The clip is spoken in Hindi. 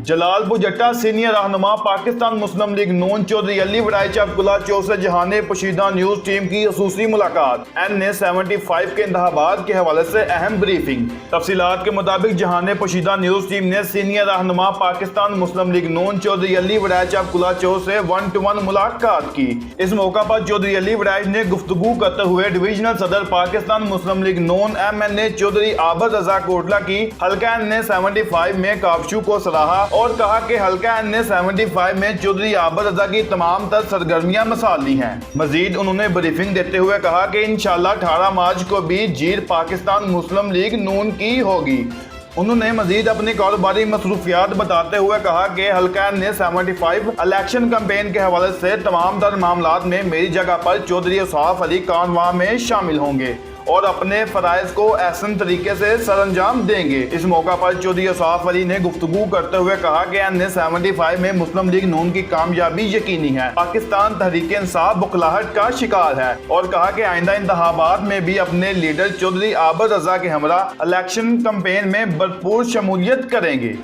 जलालपुर जट्टा सीनियर रहनुमा पाकिस्तान मुस्लिम लीग नून चौधरी अली वड़ाइच अब्दुल्ला चौक से जहाने पोशीदा न्यूज टीम की खसूसी मुलाकात। NA-75 के इंतखाबात के हवाले से अहम ब्रीफिंग। तफसीलात के मुताबिक जहाने पोशीदा न्यूज टीम ने सीनियर रहनुमा पाकिस्तान मुस्लिम लीग नून चौधरी अली वड़ाइच अब्दुल्ला चौक से 1-to-1 मुलाकात की। इस मौका पर चौधरी अली वड़ाइच ने गुफ्तगू करते हुए डिविजनल सदर पाकिस्तान मुस्लिम लीग नून MNA चौधरी आबद रजा कोटला की हल्का NA-75 में काबशू को सराहा और कहा कि हल्का NA-75 में चौधरी आबद रजा की तमाम तर सरगर्मियां मिसाली हैं। मजीद उन्होंने ब्रीफिंग देते हुए कहा कि इंशाल्लाह 18 मार्च को भी जीत पाकिस्तान मुस्लिम लीग नून की होगी। उन्होंने मजीद अपनी कारोबारी मसरूफियात बताते हुए कहा कि हल्का NA-75 इलेक्शन कैंपेन के हवाले से तमाम तर मामलात में मेरी जगह पर चौधरी औसाफ अली कानवा में शामिल होंगे और अपने फराइज को एहसन तरीके से सरअंजाम देंगे। इस मौका पर चौधरी औसाफ अली ने गुफ्तगू करते हुए कहा कि NA-75 में मुस्लिम लीग नून की कामयाबी यकीनी है। पाकिस्तान तहरीक इंसाफ बुखलाहट का शिकार है और कहा कि आइंदा इंतखाबात में भी अपने लीडर चौधरी आबद रजा के हमरा इलेक्शन कैंपेन में भरपूर शमूलियत करेंगे।